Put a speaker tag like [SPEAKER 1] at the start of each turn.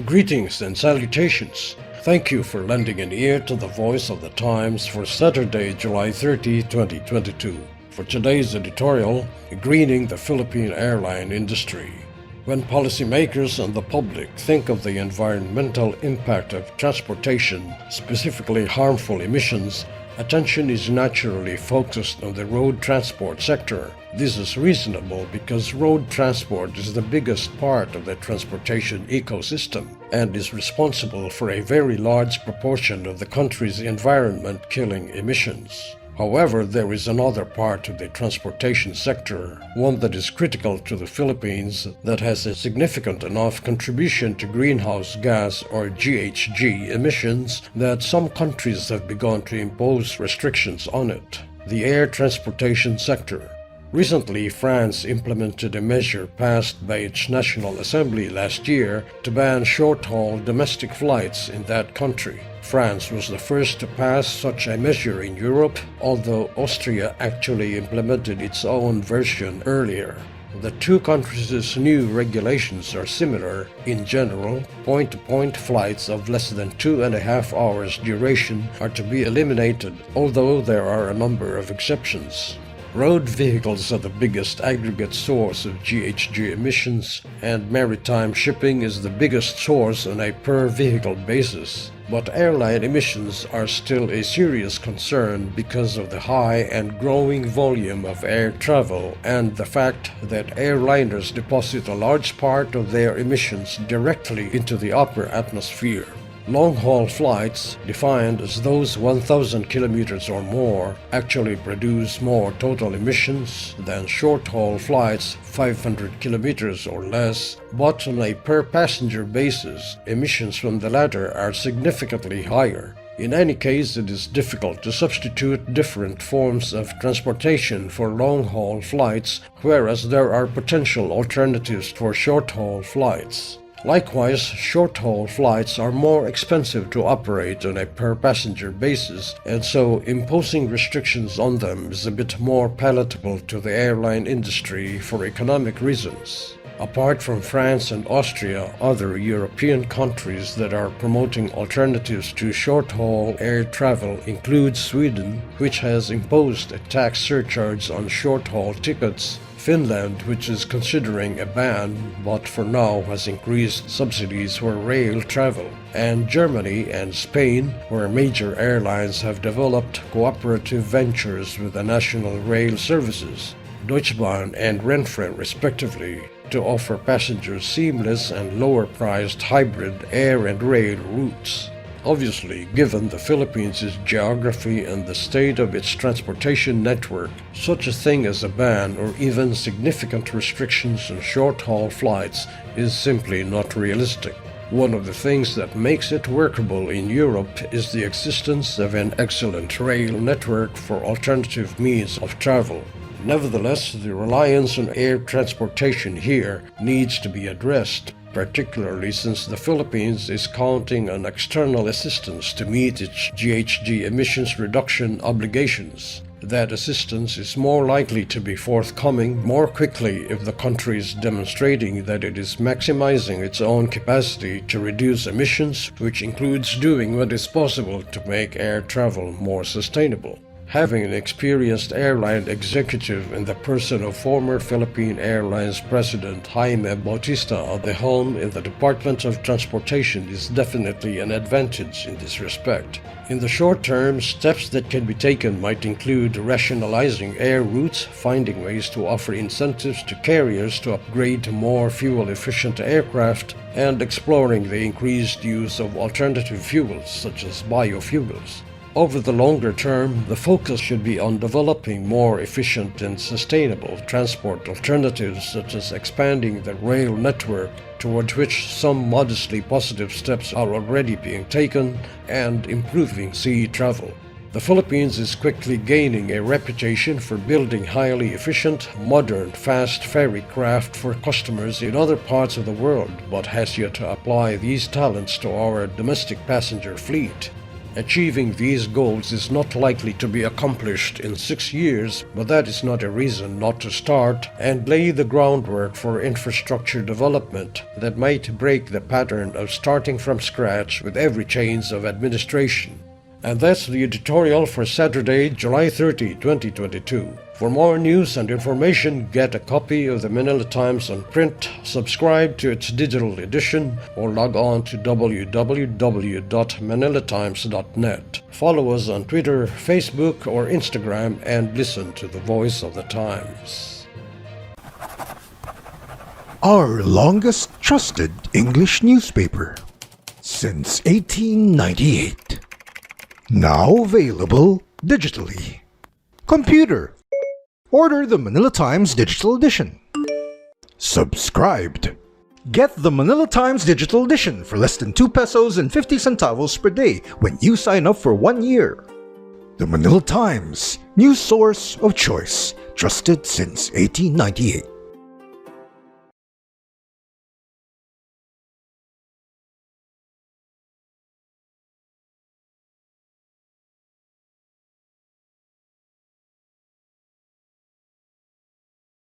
[SPEAKER 1] Greetings and salutations. Thank you for lending an ear to the voice of the times for Saturday, July 30, 2022. For today's editorial, Greening the Philippine airline industry. When policymakers and the public think of the environmental impact of transportation, specifically harmful emissions, attention is naturally focused on the road transport sector. This is reasonable because road transport is the biggest part of the transportation ecosystem and is responsible for a very large proportion of the country's environment-killing emissions. However, there is another part of the transportation sector, one that is critical to the Philippines, that has a significant enough contribution to greenhouse gas or GHG emissions that some countries have begun to impose restrictions on it: the air transportation sector. Recently, France implemented a measure passed by its National Assembly last year to ban short-haul domestic flights in that country. France was the first to pass such a measure in Europe, although Austria actually implemented its own version earlier. The two countries' new regulations are similar. In general, point-to-point flights of less than 2.5 hours duration are to be eliminated, although there are a number of exceptions. Road vehicles are the biggest aggregate source of GHG emissions, and maritime shipping is the biggest source on a per-vehicle basis. But airline emissions are still a serious concern because of the high and growing volume of air travel and the fact that airliners deposit a large part of their emissions directly into the upper atmosphere. Long-haul flights, defined as those 1,000 kilometers or more, actually produce more total emissions than short-haul flights 500 kilometers or less, but on a per-passenger basis, emissions from the latter are significantly higher. In any case, it is difficult to substitute different forms of transportation for long-haul flights, whereas there are potential alternatives for short-haul flights. Likewise, short-haul flights are more expensive to operate on a per-passenger basis, and so imposing restrictions on them is a bit more palatable to the airline industry for economic reasons. Apart from France and Austria, other European countries that are promoting alternatives to short-haul air travel include Sweden, which has imposed a tax surcharge on short-haul tickets, Finland, which is considering a ban but for now has increased subsidies for rail travel, and Germany and Spain, where major airlines have developed cooperative ventures with the national rail services, Deutsche Bahn and Renfe respectively, to offer passengers seamless and lower-priced hybrid air and rail routes. Obviously, given the Philippines' geography and the state of its transportation network, such a thing as a ban or even significant restrictions on short-haul flights is simply not realistic. One of the things that makes it workable in Europe is the existence of an excellent rail network for alternative means of travel. Nevertheless, the reliance on air transportation here needs to be addressed, particularly since the Philippines is counting on external assistance to meet its GHG emissions reduction obligations. That assistance is more likely to be forthcoming more quickly if the country is demonstrating that it is maximizing its own capacity to reduce emissions, which includes doing what is possible to make air travel more sustainable. Having an experienced airline executive in the person of former Philippine Airlines President Jaime Bautista at the helm in the Department of Transportation is definitely an advantage in this respect. In the short term, steps that can be taken might include rationalizing air routes, finding ways to offer incentives to carriers to upgrade to more fuel-efficient aircraft, and exploring the increased use of alternative fuels such as biofuels. Over the longer term, the focus should be on developing more efficient and sustainable transport alternatives such as expanding the rail network, toward which some modestly positive steps are already being taken, and improving sea travel. The Philippines is quickly gaining a reputation for building highly efficient, modern, fast ferry craft for customers in other parts of the world, but has yet to apply these talents to our domestic passenger fleet. Achieving these goals is not likely to be accomplished in 6 years, but that is not a reason not to start and lay the groundwork for infrastructure development that might break the pattern of starting from scratch with every change of administration. And that's the editorial for Saturday, July 30, 2022. For more news and information, get a copy of the Manila Times on print, subscribe to its digital edition, or log on to www.manilatimes.net. Follow us on Twitter, Facebook, or Instagram and listen to the voice of the Times.
[SPEAKER 2] Our longest trusted English newspaper since 1898. Now available digitally. Computer. Order the Manila Times Digital Edition. Subscribed. Get the Manila Times Digital Edition for less than 2 pesos and 50 centavos per day when you sign up for 1 year. The Manila Times, news source of choice, trusted since 1898.